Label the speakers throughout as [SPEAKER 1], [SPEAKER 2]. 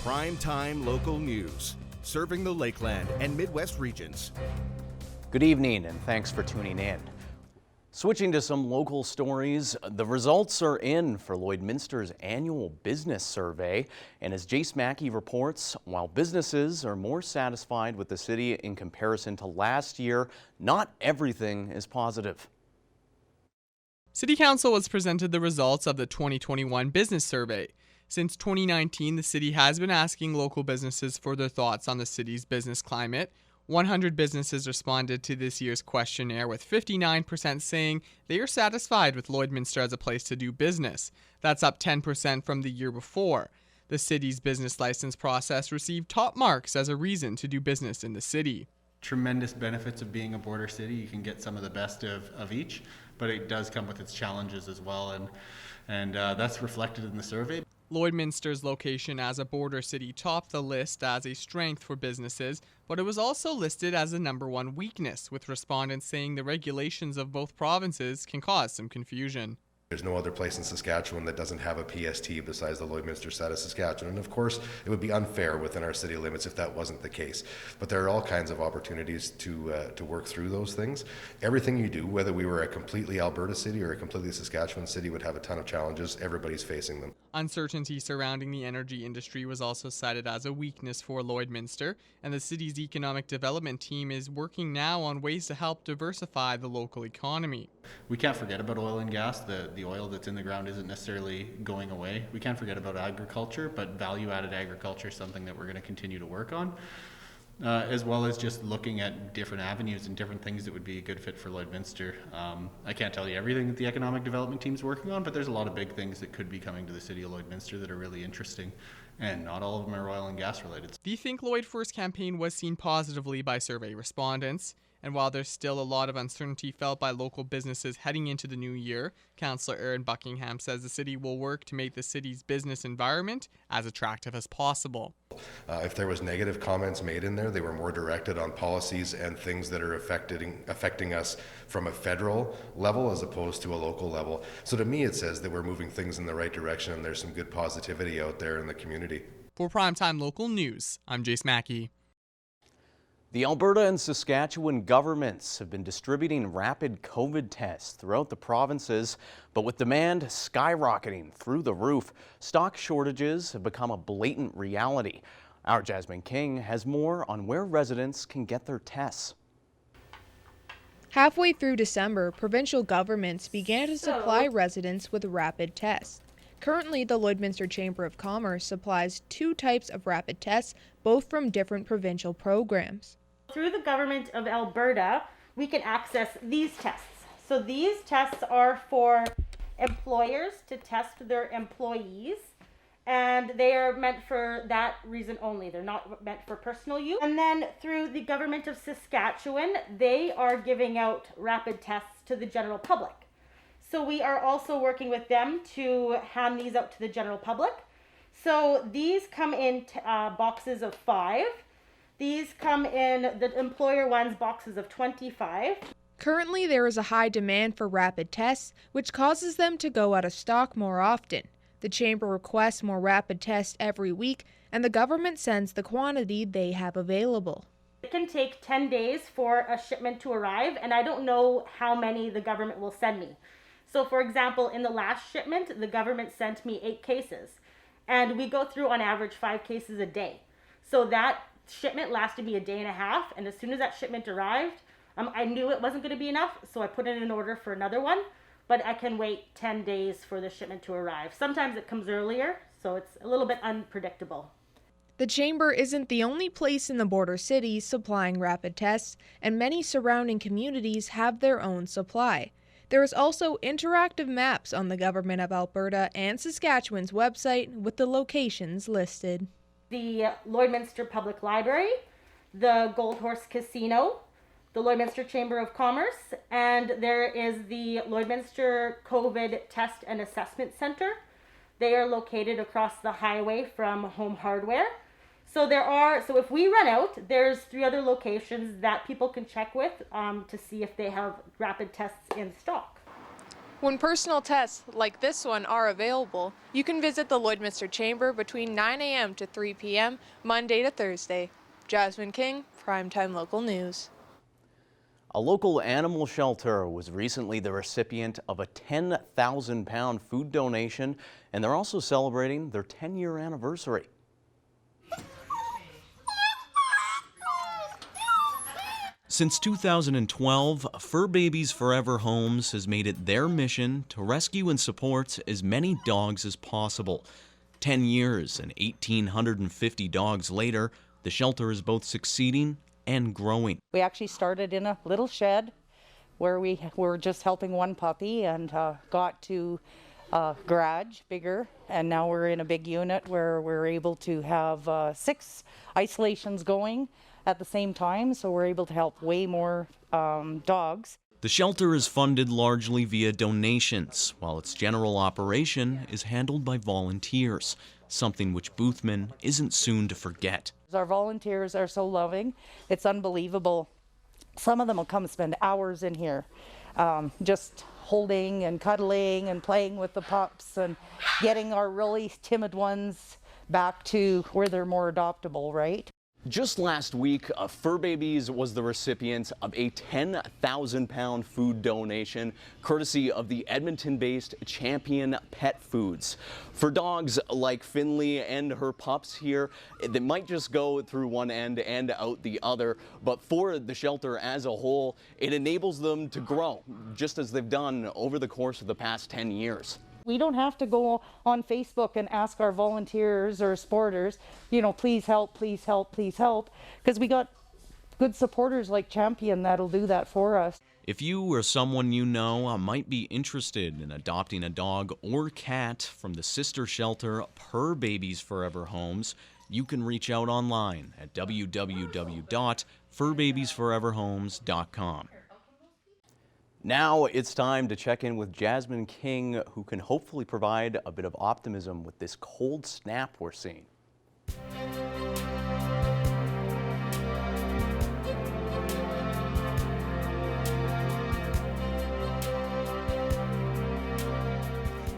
[SPEAKER 1] Prime-time local news, serving the Lakeland and Midwest regions.
[SPEAKER 2] Good evening and thanks for tuning in. Switching to some local stories, the results are in for Lloydminster's annual business survey. And as Jace Mackey reports, while businesses are more satisfied with the city in comparison to last year, not everything is positive.
[SPEAKER 3] City Council was presented the results of the 2021 business survey. Since 2019, the city has been asking local businesses for their thoughts on the city's business climate. 100 businesses responded to this year's questionnaire, with 59% saying they are satisfied with Lloydminster as a place to do business. That's up 10% from the year before. The city's business license process received top marks as a reason to do business in the city.
[SPEAKER 4] Tremendous benefits of being a border city. You can get some of the best of each, but it does come with its challenges as well, and that's reflected in the survey.
[SPEAKER 3] Lloydminster's location as a border city topped the list as a strength for businesses, but it was also listed as a #1 weakness, with respondents saying the regulations of both provinces can cause some confusion.
[SPEAKER 5] There's no other place in Saskatchewan that doesn't have a PST besides the Lloydminster side of Saskatchewan. And of course, it would be unfair within our city limits if that wasn't the case. But there are all kinds of opportunities to work through those things. Everything you do, whether we were a completely Alberta city or a completely Saskatchewan city, would have a ton of challenges. Everybody's facing them.
[SPEAKER 3] Uncertainty surrounding the energy industry was also cited as a weakness for Lloydminster, and the city's economic development team is working now on ways to help diversify the local economy.
[SPEAKER 4] We can't forget about oil and gas. The oil that's in the ground isn't necessarily going away. We can't forget about agriculture, but value-added agriculture is something that we're going to continue to work on, as well as just looking at different avenues and different things that would be a good fit for Lloydminster. I can't tell you everything that the economic development team's working on, but there's a lot of big things that could be coming to the city of Lloydminster that are really interesting, and not all of them are oil and gas related.
[SPEAKER 3] The Think Lloyd First campaign was seen positively by survey respondents. And while there's still a lot of uncertainty felt by local businesses heading into the new year, Councillor Aaron Buckingham says the city will work to make the city's business environment as attractive as possible.
[SPEAKER 5] If there was negative comments made in there, they were more directed on policies and things that are affecting us from a federal level as opposed to a local level. So to me, it says that we're moving things in the right direction and there's some good positivity out there in the community.
[SPEAKER 3] For Primetime Local News, I'm Jace Mackey.
[SPEAKER 2] The Alberta and Saskatchewan governments have been distributing rapid COVID tests throughout the provinces, but with demand skyrocketing through the roof, stock shortages have become a blatant reality. Our Jasmine King has more on where residents can get their tests.
[SPEAKER 6] Halfway through December, provincial governments began to supply residents with rapid tests. Currently, the Lloydminster Chamber of Commerce supplies 2 types of rapid tests, both from different provincial programs.
[SPEAKER 7] Through the government of Alberta, we can access these tests. So these tests are for employers to test their employees, and they are meant for that reason only. They're not meant for personal use. And then through the government of Saskatchewan, they are giving out rapid tests to the general public. So we are also working with them to hand these out to the general public. So these come in boxes of 5. These come in the employer ones boxes of 25.
[SPEAKER 6] Currently, there is a high demand for rapid tests, which causes them to go out of stock more often. The Chamber requests more rapid tests every week, and the government sends the quantity they have available.
[SPEAKER 7] It can take 10 days for a shipment to arrive, and I don't know how many the government will send me. So for example, in the last shipment, the government sent me 8 cases, and we go through on average 5 cases a day. So that shipment lasted me a day and a half, and as soon as that shipment arrived, I knew it wasn't going to be enough, so I put in an order for another one, but I can wait 10 days for the shipment to arrive. Sometimes it comes earlier, so it's a little bit unpredictable.
[SPEAKER 6] The Chamber isn't the only place in the border cities supplying rapid tests, and many surrounding communities have their own supply. There is also interactive maps on the Government of Alberta and Saskatchewan's website with the locations listed.
[SPEAKER 7] The Lloydminster Public Library, the Gold Horse Casino, the Lloydminster Chamber of Commerce, and there is the Lloydminster COVID Test and Assessment Center. They are located across the highway from Home Hardware. So if we run out, there's 3 other locations that people can check with to see if they have rapid tests in stock.
[SPEAKER 6] When personal tests like this one are available, you can visit the Lloydminster Chamber between 9 a.m. to 3 p.m. Monday to Thursday. Jasmine King, Primetime Local News.
[SPEAKER 2] A local animal shelter was recently the recipient of a 10,000-pound food donation, and they're also celebrating their 10-year anniversary. Since 2012, Fur Babies Forever Homes has made it their mission to rescue and support as many dogs as possible. 10 years and 1,850 dogs later, the shelter is both succeeding and growing.
[SPEAKER 8] We actually started in a little shed where we were just helping one puppy and got to a garage bigger, and now we're in a big unit where we're able to have 6 isolations going at the same time, so we're able to help way more dogs.
[SPEAKER 2] The shelter is funded largely via donations, while its general operation is handled by volunteers, something which Boothman isn't soon to forget.
[SPEAKER 8] Our volunteers are so loving, it's unbelievable. Some of them will come spend hours in here, just holding and cuddling and playing with the pups and getting our really timid ones back to where they're more adoptable, right?
[SPEAKER 2] Just last week, Fur Babies was the recipient of a 10,000-pound food donation, courtesy of the Edmonton-based Champion Pet Foods. For dogs like Finley and her pups here, they might just go through one end and out the other, but for the shelter as a whole, it enables them to grow, just as they've done over the course of the past 10 years.
[SPEAKER 8] We don't have to go on Facebook and ask our volunteers or supporters, you know, please help, please help, please help, because we got good supporters like Champion that'll do that for us.
[SPEAKER 2] If you or someone you know might be interested in adopting a dog or cat from the sister shelter Fur Babies Forever Homes, you can reach out online at www.furbabiesforeverhomes.com. Now it's time to check in with Jasmine King, who can hopefully provide a bit of optimism with this cold snap we're seeing.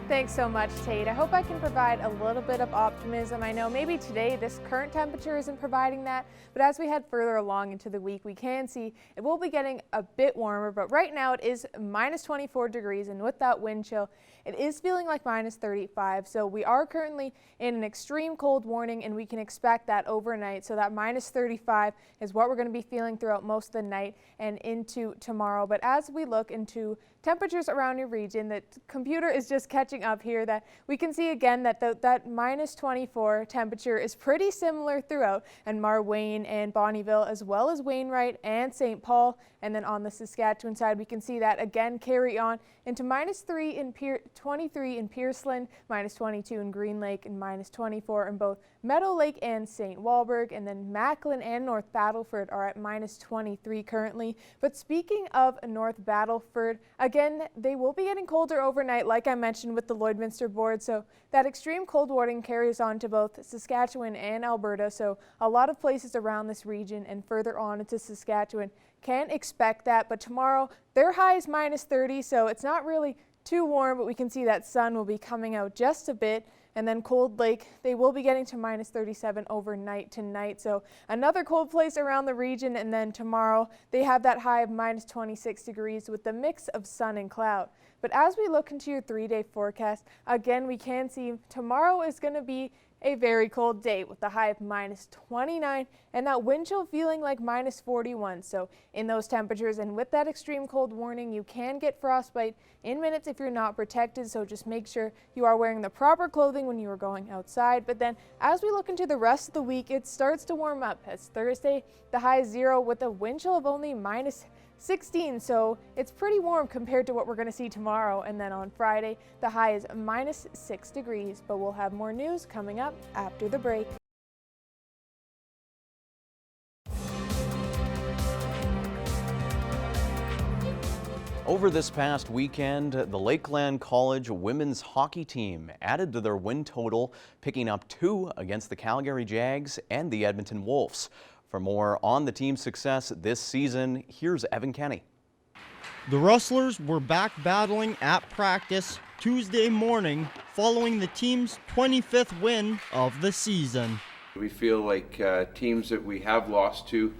[SPEAKER 6] Thanks so much, Tate. I hope I can provide a little bit of optimism. I know maybe today this current temperature isn't providing that, but as we head further along into the week, we can see it will be getting a bit warmer, but right now it is minus 24 degrees, and with that wind chill, it is feeling like minus 35. So we are currently in an extreme cold warning, and we can expect that overnight. So that minus 35 is what we're going to be feeling throughout most of the night and into tomorrow. But as we look into temperatures around your region, the computer is just catching up here, that we can see again that that minus 24 temperature is pretty similar throughout, and Marwayne and Bonnyville, as well as Wainwright and St. Paul. And then on the Saskatchewan side, we can see that again carry on into minus 23 in Pearceland, minus 22 in Green Lake, and minus 24 in both Meadow Lake and St. Walburg. And then Macklin and North Battleford are at minus 23 currently. But speaking of North Battleford, again, they will be getting colder overnight, like I mentioned with the Lloydminster board. So that extreme cold warning carries on to both Saskatchewan and Alberta. So a lot of places around this region and further on into Saskatchewan can expect that. But tomorrow, their high is minus 30, so it's not really too warm, but we can see that sun will be coming out just a bit. And then Cold Lake, they will be getting to minus 37 overnight tonight. So another cold place around the region. And then tomorrow, they have that high of minus 26 degrees with a mix of sun and cloud. But as we look into your 3-day forecast, again, we can see tomorrow is going to be a very cold day with the high of minus 29 and that wind chill feeling like minus 41. So in those temperatures and with that extreme cold warning, you can get frostbite in minutes if you're not protected. So just make sure you are wearing the proper clothing when you are going outside. But then as we look into the rest of the week, it starts to warm up. As Thursday, the high is 0 with a wind chill of only minus 16, so it's pretty warm compared to what we're going to see tomorrow. And then on Friday, the high is minus 6 degrees, but we'll have more news coming up after the break.
[SPEAKER 2] Over this past weekend, the Lakeland College women's hockey team added to their win total, picking up 2 against the Calgary Jags and the Edmonton Wolves. For more on the team's success this season, here's Evan Kenny.
[SPEAKER 9] The Rustlers were back battling at practice Tuesday morning following the team's 25th win of the season.
[SPEAKER 10] We feel like teams that we have lost to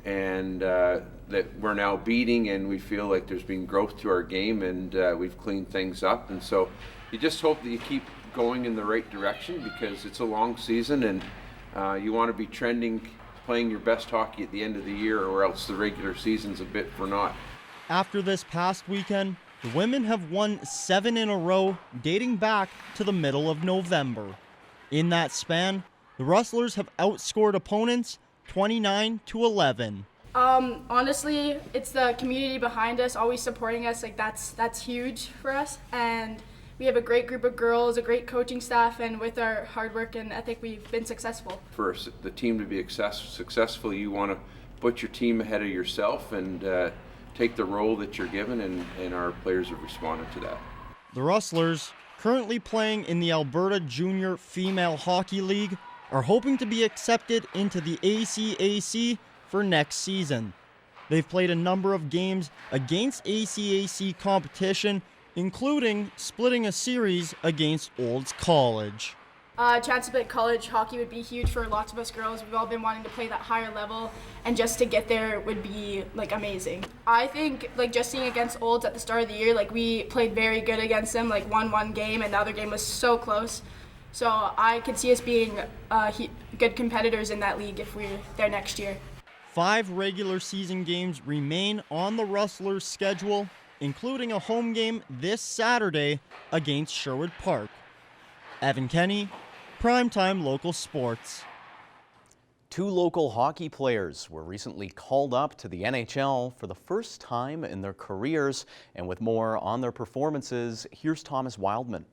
[SPEAKER 10] and that we're now beating, and we feel like there's been growth to our game, and we've cleaned things up. And so you just hope that you keep going in the right direction, because it's a long season, and you want to be trending, playing your best hockey at the end of the year, or else the regular season's a bit for naught.
[SPEAKER 9] After this past weekend, the women have won 7 in a row dating back to the middle of November. In that span, the Rustlers have outscored opponents 29-11.
[SPEAKER 11] Honestly, it's the community behind us, always supporting us. Like that's huge for us, and we have a great group of girls, a great coaching staff, and with our hard work and ethic, we've been successful.
[SPEAKER 10] For the team to be successful, you want to put your team ahead of yourself and take the role that you're given, and our players have responded to that.
[SPEAKER 9] The Rustlers, currently playing in the Alberta Junior Female Hockey League, are hoping to be accepted into the ACAC for next season. They've played a number of games against ACAC competition, including splitting a series against Olds College.
[SPEAKER 11] Chance to play college hockey would be huge for lots of us girls. We've all been wanting to play that higher level, and just to get there would be amazing. I think just seeing against Olds at the start of the year, we played very good against them, won one game and the other game was so close. So I could see us being good competitors in that league if we're there next year.
[SPEAKER 9] 5 regular season games remain on the Rustlers' schedule, including a home game this Saturday against Sherwood Park. Evan Kenny, Primetime Local Sports.
[SPEAKER 2] 2 local hockey players were recently called up to the NHL for the first time in their careers, and with more on their performances, here's Thomas Wildman.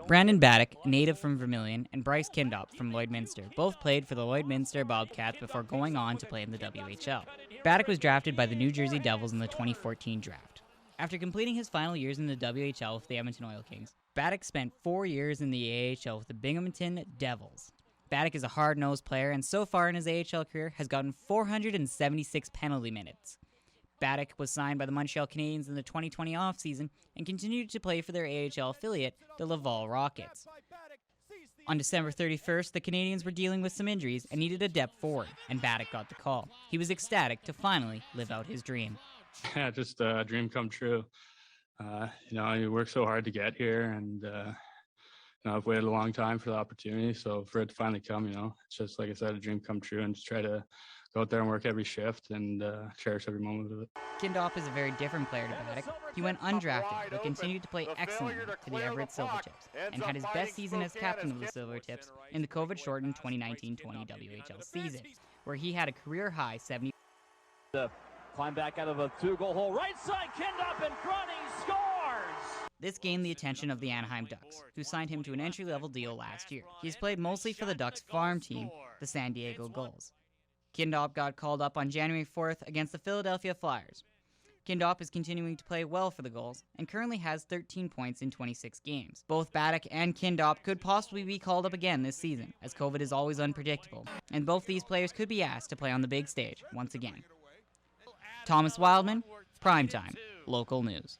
[SPEAKER 12] Brandon Baddock, a native from Vermilion, and Bryce Kindop from Lloydminster both played for the Lloydminster Bobcats before going on to play in the WHL. Baddock was drafted by the New Jersey Devils in the 2014 draft. After completing his final years in the WHL with the Edmonton Oil Kings, Baddock spent 4 years in the AHL with the Binghamton Devils. Baddock is a hard-nosed player, and so far in his AHL career has gotten 476 penalty minutes. Baddock was signed by the Montreal Canadiens in the 2020 offseason and continued to play for their AHL affiliate, the Laval Rockets. On December 31st, the Canadiens were dealing with some injuries and needed a depth forward, and Baddock got the call. He was ecstatic to finally live out his dream.
[SPEAKER 13] Yeah, just a dream come true. You work so hard to get here, and I've waited a long time for the opportunity. So for it to finally come, it's just, like I said, a dream come true, and just try to go out there and work every shift and cherish every moment of it.
[SPEAKER 12] Kindop is a very different player to Baddock. He went undrafted, but continued to play excellently for the Everett Silvertips, and had his best season as captain of the Silvertips in the COVID-shortened 2019-20 WHL season, where he had a career-high 70.
[SPEAKER 14] Climb back out of a 2-goal hole, right side, Kindop in front, he scores!
[SPEAKER 12] This gained the attention of the Anaheim Ducks, who signed him to an entry-level deal last year. He's played mostly for the Ducks' farm team, the San Diego Gulls. Kindop got called up on January 4th against the Philadelphia Flyers. Kindop is continuing to play well for the Gulls and currently has 13 points in 26 games. Both Baddock and Kindop could possibly be called up again this season, as COVID is always unpredictable, and both these players could be asked to play on the big stage once again. Thomas Wildman, Primetime, Local News.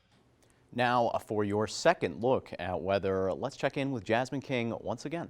[SPEAKER 2] Now for your second look at weather, let's check in with Jasmine King once again.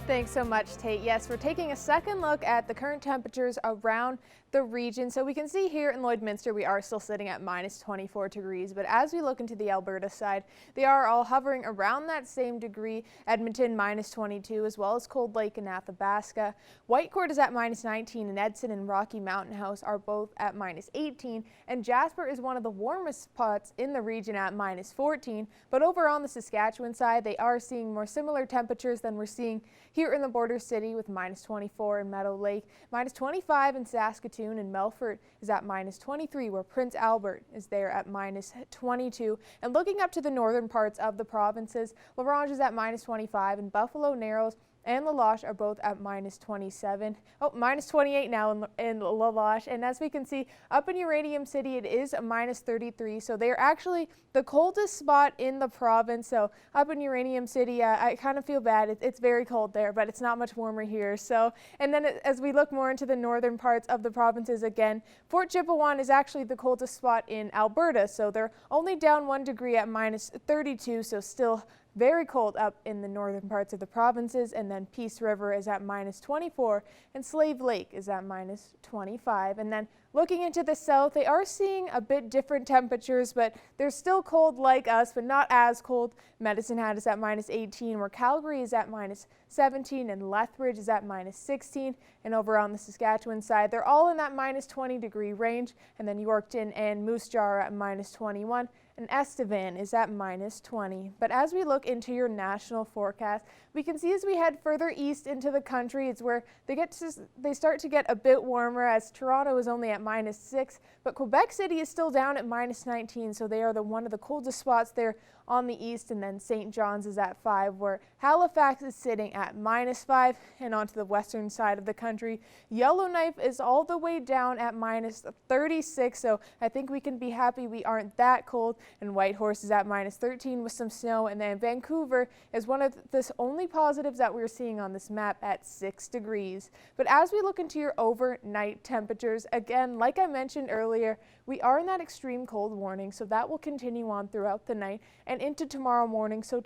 [SPEAKER 6] Thanks so much, Tate. Yes, we're taking a second look at the current temperatures around the region. So we can see here in Lloydminster, we are still sitting at minus 24 degrees. But as we look into the Alberta side, they are all hovering around that same degree. Edmonton minus 22, as well as Cold Lake and Athabasca. Whitecourt is at minus 19, and Edson and Rocky Mountain House are both at minus 18. And Jasper is one of the warmest spots in the region at minus 14. But over on the Saskatchewan side, they are seeing more similar temperatures than we're seeing here in the border city, with minus 24 in Meadow Lake, minus 25 in Saskatoon, and Melfort is at minus 23, where Prince Albert is there at minus 22. And looking up to the northern parts of the provinces, La Ronge is at minus 25, and Buffalo Narrows and La Loche are both at minus 27. Oh, minus 28 now in La Loche. And as we can see, up in Uranium City, it is minus 33. So they are actually the coldest spot in the province. So up in Uranium City, I kind of feel bad. It's very cold there, but it's not much warmer here. So, and then as we look more into the northern parts of the provinces again, Fort Chipewyan is actually the coldest spot in Alberta. So they're only down 1 degree at minus 32. So still very cold up in the northern parts of the provinces, and then Peace River is at minus 24 and Slave Lake is at minus 25. And then looking into the south, they are seeing a bit different temperatures, but they're still cold like us, but not as cold. Medicine Hat is at minus 18, where Calgary is at minus 17 and Lethbridge is at minus 16. And over on the Saskatchewan side, they're all in that minus 20 degree range. And then Yorkton and Moose Jaw are at minus 21. And Estevan is at minus 20. But as we look into your national forecast, we can see as we head further east into the country, it's where they start to get a bit warmer, as Toronto is only at minus 6, but Quebec City is still down at minus 19, so they are one of the coldest spots there on the east. And then St. John's is at 5, where Halifax is sitting at minus 5. And onto the western side of the country, Yellowknife is all the way down at minus 36, so I think we can be happy we aren't that cold. And Whitehorse is at minus 13 with some snow. And then Vancouver is one of the only positives that we're seeing on this map at 6 degrees. But as we look into your overnight temperatures, again, like I mentioned earlier, we are in that extreme cold warning, so that will continue on throughout the night and into tomorrow morning. So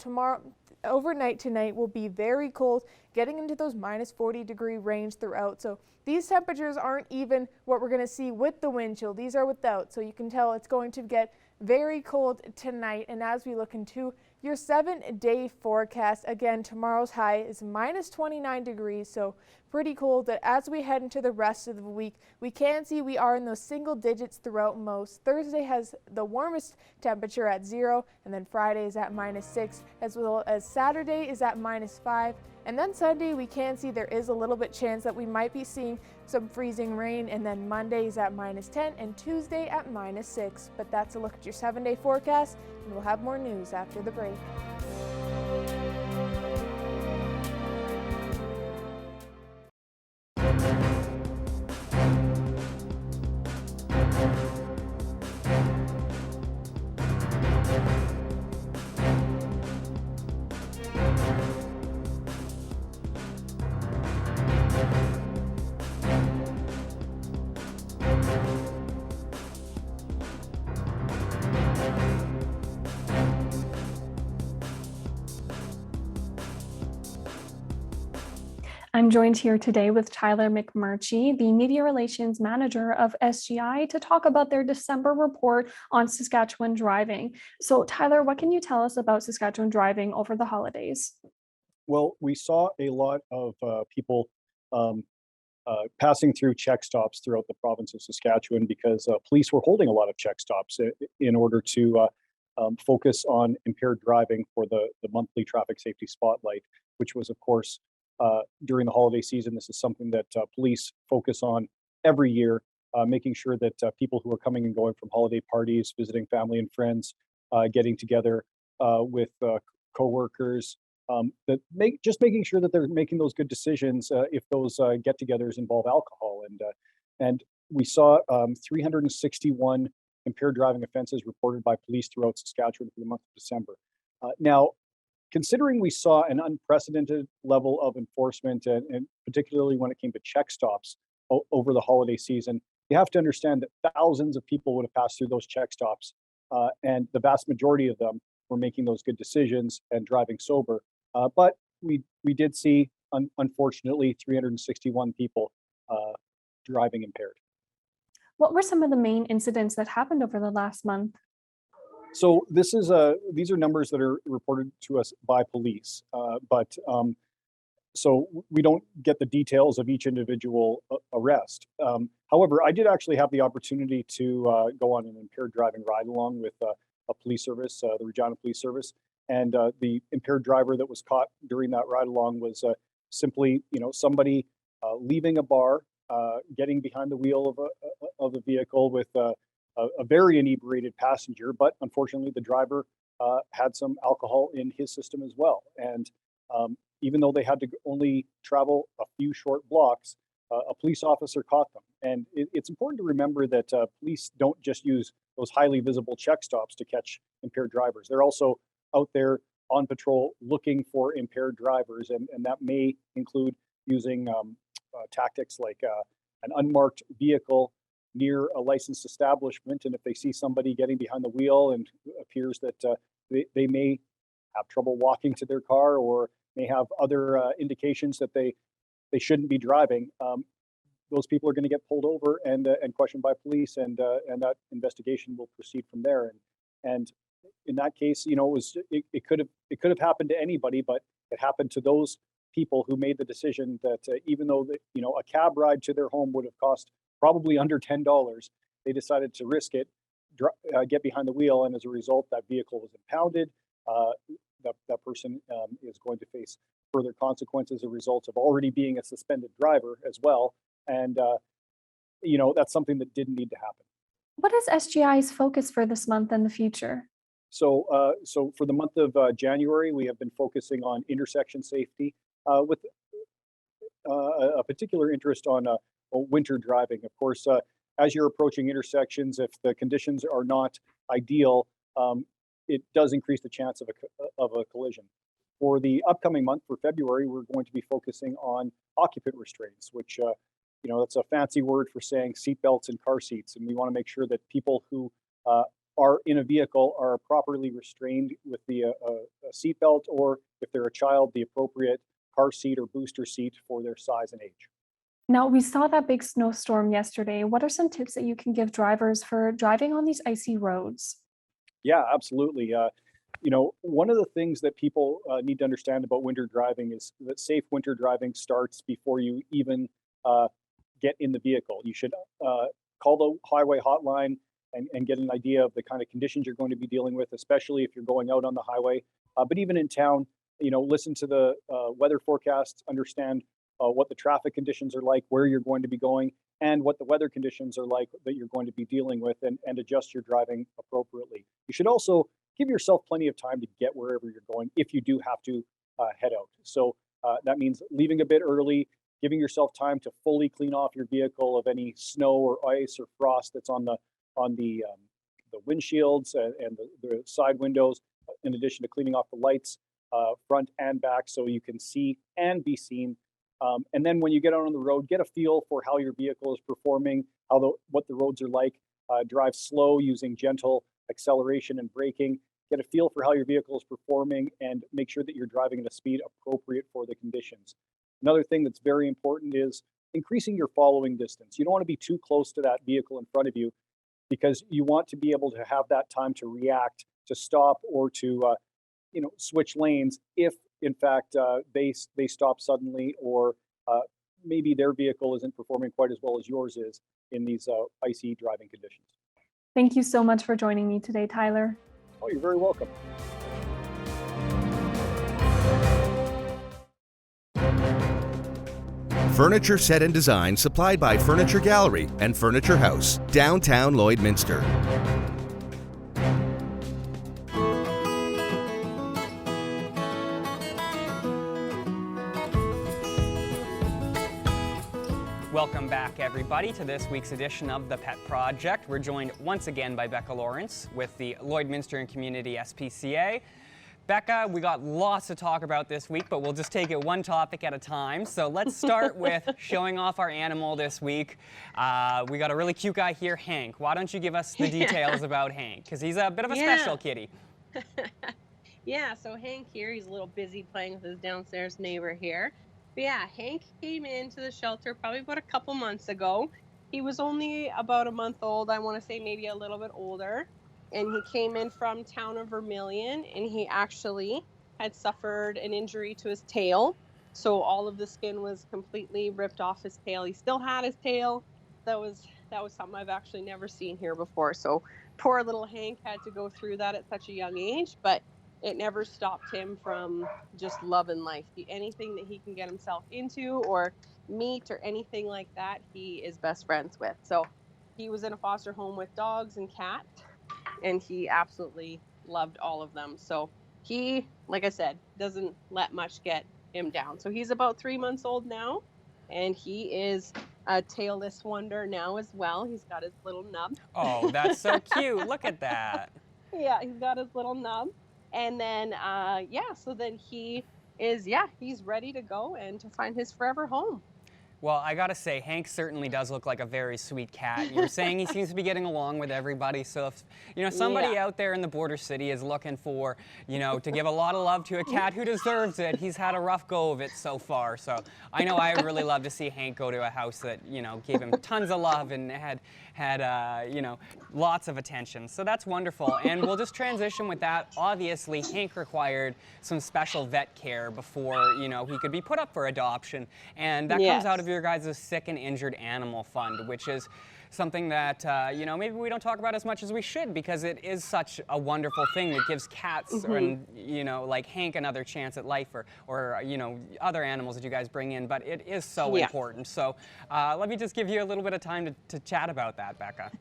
[SPEAKER 6] overnight tonight will be very cold, getting into those minus 40 degree range throughout. So these temperatures aren't even what we're going to see with the wind chill. These are without. So you can tell it's going to get very cold tonight. And as we look into your 7-day forecast, again, tomorrow's high is minus 29 degrees, so pretty cold. But as we head into the rest of the week, we can see we are in those single digits throughout most. Thursday has the warmest temperature at 0, and then Friday is at minus 6, as well as Saturday is at minus 5. And then Sunday, we can see there is a little bit chance that we might be seeing some freezing rain. And then Monday is at minus 10 and Tuesday at minus 6. But that's a look at your 7-day forecast, and we'll have more news after the break.
[SPEAKER 15] I'm joined here today with Tyler McMurchie, the Media Relations Manager of SGI, to talk about their December report on Saskatchewan driving. So Tyler, what can you tell us about Saskatchewan driving over the holidays?
[SPEAKER 16] Well, we saw a lot of people passing through check stops throughout the province of Saskatchewan because police were holding a lot of check stops in order to focus on impaired driving for the monthly traffic safety spotlight, which was, of course, during the holiday season. This is something that police focus on every year, making sure that people who are coming and going from holiday parties, visiting family and friends, getting together with coworkers, making sure that they're making those good decisions if those get-togethers involve alcohol. And we saw 361 impaired driving offenses reported by police throughout Saskatchewan for the month of December. Now, considering we saw an unprecedented level of enforcement, and particularly when it came to check stops over the holiday season, you have to understand that thousands of people would have passed through those check stops, and the vast majority of them were making those good decisions and driving sober. But we did see, unfortunately, 361 people driving impaired.
[SPEAKER 15] What were some of the main incidents that happened over the last month?
[SPEAKER 16] So these are numbers that are reported to us by police, but so we don't get the details of each individual arrest. However, I did actually have the opportunity to go on an impaired driving ride along with a police service, the Regina Police Service, and the impaired driver that was caught during that ride along was simply, somebody leaving a bar, getting behind the wheel of a vehicle with a very inebriated passenger, but unfortunately the driver had some alcohol in his system as well. And even though they had to only travel a few short blocks, a police officer caught them. And it's important to remember that police don't just use those highly visible check stops to catch impaired drivers. They're also out there on patrol looking for impaired drivers, and that may include using tactics like an unmarked vehicle near a licensed establishment, and if they see somebody getting behind the wheel and appears that they may have trouble walking to their car or may have other indications that they shouldn't be driving, those people are going to get pulled over and questioned by police, and that investigation will proceed from there. And in that case, it could have happened to anybody, but it happened to those people who made the decision that even though a cab ride to their home would have cost probably under $10, they decided to risk it, get behind the wheel, and as a result, that vehicle was impounded. That person is going to face further consequences as a result of already being a suspended driver as well. And that's something that didn't need to happen.
[SPEAKER 15] What is SGI's focus for this month and the future?
[SPEAKER 16] So for the month of January, we have been focusing on intersection safety with a particular interest on winter driving. Of course, as you're approaching intersections, if the conditions are not ideal, it does increase the chance of a collision. For the upcoming month, for February, we're going to be focusing on occupant restraints, which that's a fancy word for saying seatbelts and car seats. And we want to make sure that people who are in a vehicle are properly restrained with the a seatbelt, or if they're a child, the appropriate car seat or booster seat for their size and age.
[SPEAKER 15] Now, we saw that big snowstorm yesterday. What are some tips that you can give drivers for driving on these icy roads?
[SPEAKER 16] Yeah, absolutely. One of the things that people need to understand about winter driving is that safe winter driving starts before you even get in the vehicle. You should call the highway hotline and get an idea of the kind of conditions you're going to be dealing with, especially if you're going out on the highway. But even in town, listen to the weather forecasts, understand what the traffic conditions are like, where you're going to be going, and what the weather conditions are like that you're going to be dealing with, and adjust your driving appropriately. You should also give yourself plenty of time to get wherever you're going if you do have to head out. So that means leaving a bit early, giving yourself time to fully clean off your vehicle of any snow or ice or frost that's on the windshields and the side windows, in addition to cleaning off the lights, front and back, so you can see and be seen. And then when you get out on the road, get a feel for how your vehicle is performing, what the roads are like. Drive slow using gentle acceleration and braking. Get a feel for how your vehicle is performing and make sure that you're driving at a speed appropriate for the conditions. Another thing that's very important is increasing your following distance. You don't want to be too close to that vehicle in front of you, because you want to be able to have that time to react, to stop, or to switch lanes if in fact they stop suddenly, or maybe their vehicle isn't performing quite as well as yours is in these icy driving conditions.
[SPEAKER 15] Thank you so much for joining me today, Tyler.
[SPEAKER 16] Oh, you're very welcome.
[SPEAKER 1] Furniture set and design supplied by Furniture Gallery and Furniture House, downtown Lloydminster.
[SPEAKER 12] Welcome back, everybody, to this week's edition of The Pet Project. We're joined once again by Becca Lawrence with the Lloydminster and Community SPCA. Becca, we got lots to talk about this week, but we'll just take it one topic at a time. So let's start with showing off our animal this week. We got a really cute guy here, Hank. Why don't you give us the details about Hank? Because he's a bit of a special kitty.
[SPEAKER 17] Yeah, so Hank here, he's a little busy playing with his downstairs neighbor here. But yeah, Hank came into the shelter probably about a couple months ago. He was only about a month old, I want to say maybe a little bit older. And he came in from town of Vermilion, and he actually had suffered an injury to his tail. So all of the skin was completely ripped off his tail. He still had his tail. That was something I've actually never seen here before. So poor little Hank had to go through that at such a young age, but it never stopped him from just loving life. Anything that he can get himself into or meet or anything like that, he is best friends with. So he was in a foster home with dogs and cats, and he absolutely loved all of them. So he, like I said, doesn't let much get him down. So he's about 3 months old now, and he is a tailless wonder now as well. He's got his little nub.
[SPEAKER 18] Oh, that's so cute. Look at that.
[SPEAKER 17] Yeah, he's got his little nub. And then, so then he's ready to go and to find his forever home.
[SPEAKER 18] Well, I gotta say, Hank certainly does look like a very sweet cat. You're saying he seems to be getting along with everybody. So if, somebody out there in the border city is looking for, to give a lot of love to a cat who deserves it, he's had a rough go of it so far. So I know I would really love to see Hank go to a house that, gave him tons of love and had lots of attention. So that's wonderful. And we'll just transition with that. Obviously, Hank required some special vet care before, he could be put up for adoption. And that comes out of your guys' sick and injured animal fund, which is something that, maybe we don't talk about as much as we should, because it is such a wonderful thing that gives cats and, like Hank another chance at life, or other animals that you guys bring in, but it is so important. So let me just give you a little bit of time to chat about that, Becca.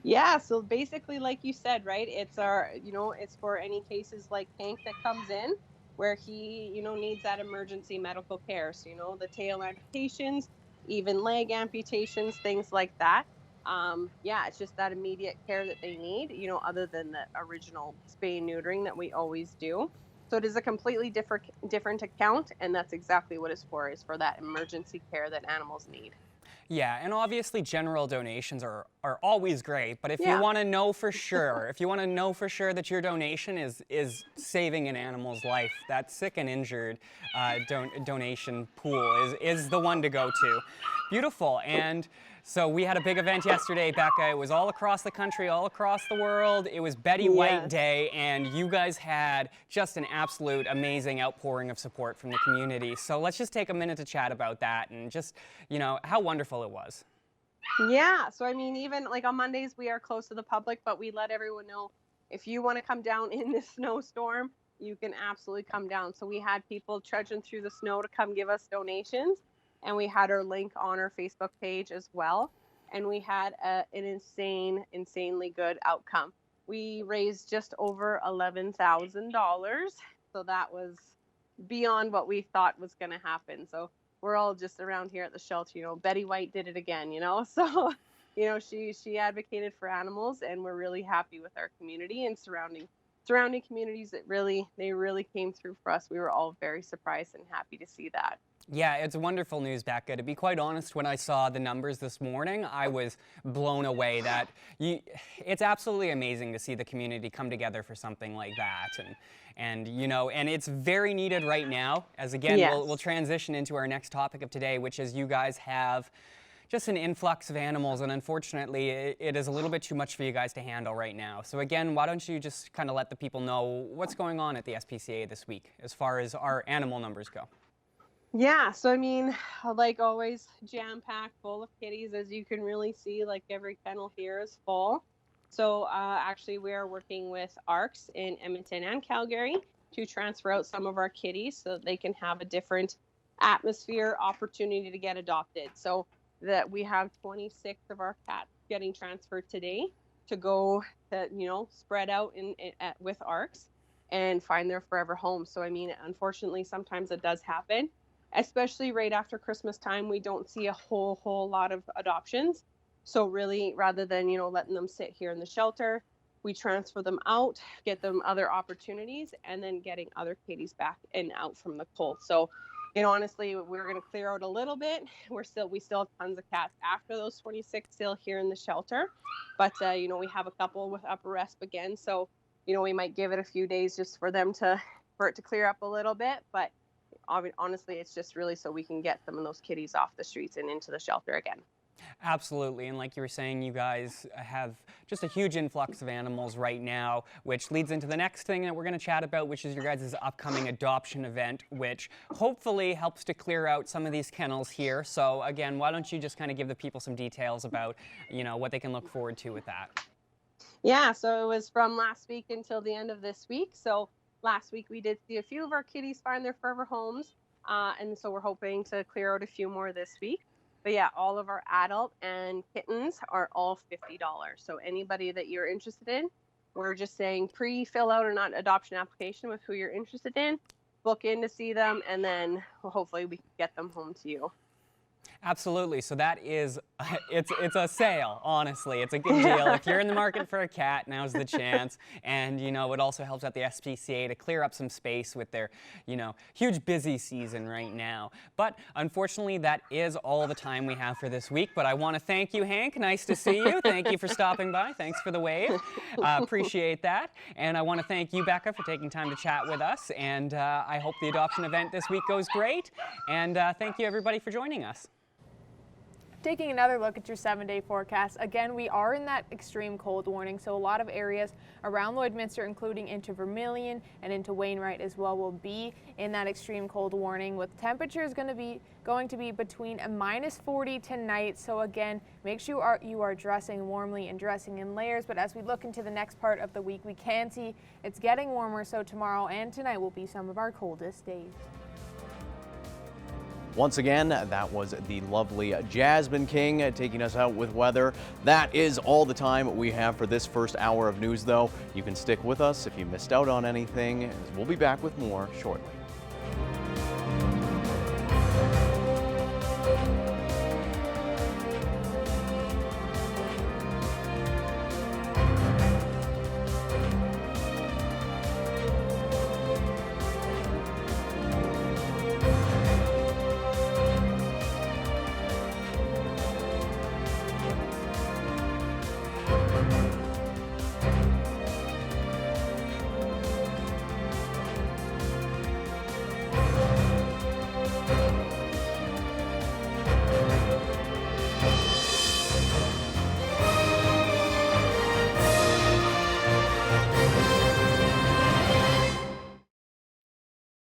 [SPEAKER 17] Yeah, so basically, like you said, right, it's it's for any cases like Hank that comes in where he, needs that emergency medical care. So, the tail amputations, even leg amputations, things like that. It's just that immediate care that they need, other than the original spay and neutering that we always do. So it is a completely different account, and that's exactly what it's for, is for that emergency care that animals need.
[SPEAKER 18] Yeah, and obviously general donations are always great, but if you want to know for sure, that your donation is saving an animal's life, that sick and injured donation pool is the one to go to. Beautiful. And so we had a big event yesterday, Becca. It was all across the country, all across the world. It was Betty White Day, and you guys had just an absolute amazing outpouring of support from the community. So let's just take a minute to chat about that and just, how wonderful it was.
[SPEAKER 17] Yeah, so I mean, even like on Mondays, we are closed to the public, but we let everyone know if you want to come down in this snowstorm, you can absolutely come down. So we had people trudging through the snow to come give us donations. And we had our link on our Facebook page as well. And we had an insanely good outcome. We raised just over $11,000. So that was beyond what we thought was going to happen. So we're all just around here at the shelter, Betty White did it again, So, she advocated for animals, and we're really happy with our community and surrounding communities that really came through for us. We were all very surprised and happy to see that.
[SPEAKER 18] Yeah, it's wonderful news, Becca. To be quite honest, when I saw the numbers this morning, I was blown away that it's absolutely amazing to see the community come together for something like that. And it's very needed right now, as again, we'll transition into our next topic of today, which is you guys have just an influx of animals, and unfortunately, it is a little bit too much for you guys to handle right now. So again, why don't you just kind of let the people know what's going on at the SPCA this week as far as our animal numbers go?
[SPEAKER 17] Yeah, so I mean, like always, jam-packed full of kitties, as you can really see, like every kennel here is full. So actually, we are working with ARCS in Edmonton and Calgary to transfer out some of our kitties so that they can have a different atmosphere, opportunity to get adopted. So that we have 26 of our cats getting transferred today to go to, spread out with ARCS and find their forever home. So I mean, unfortunately, sometimes it does happen. Especially right after Christmas time, we don't see a whole lot of adoptions. So really, rather than, letting them sit here in the shelter, we transfer them out, get them other opportunities, and then getting other kitties back and out from the cold. So, honestly, we're going to clear out a little bit. We still have tons of cats after those 26 still here in the shelter. But, we have a couple with upper resp again. So, we might give it a few days just for it to clear up a little bit. But honestly, it's just really so we can get some of those kitties off the streets and into the shelter again.
[SPEAKER 18] Absolutely, and like you were saying, you guys have just a huge influx of animals right now, which leads into the next thing that we're going to chat about, which is your guys' upcoming adoption event, which hopefully helps to clear out some of these kennels here. So again, why don't you just kind of give the people some details about, what they can look forward to with that?
[SPEAKER 17] Yeah, so it was from last week until the end of this week. So last week we did see a few of our kitties find their forever homes, and so we're hoping to clear out a few more this week. But yeah, all of our adult and kittens are all $50. So anybody that you're interested in, we're just saying pre-fill out an adoption application with who you're interested in. book in to see them, and then hopefully we can get them home to you.
[SPEAKER 18] Absolutely. So that is, it's a sale, honestly. It's a good deal. If you're in the market for a cat, now's the chance. And, you know, it also helps out the SPCA to clear up some space with their, you know, huge busy season right now. But unfortunately, that is all the time we have for this week. But I want to thank you, Hank. Nice to see you. Thank you for stopping by. Thanks for the wave. Appreciate that. And I want to thank you, Becca, for taking time to chat with us. And I hope the adoption event this week goes great. And thank you, everybody, for joining us.
[SPEAKER 6] Taking another look at your 7-day forecast, again, we are in that extreme cold warning, so a lot of areas around Lloydminster, including into Vermilion and into Wainwright as well, will be in that extreme cold warning, with temperatures going to be between a -40 tonight. So again, make sure you are dressing warmly and dressing in layers. But as we look into the next part of the week, we can see it's getting warmer, so tomorrow and tonight will be some of our coldest days.
[SPEAKER 2] Once again, that was the lovely Jasmine King taking us out with weather. That is all the time we have for this first hour of news, though. You can stick with us if you missed out on anything, as we'll be back with more shortly.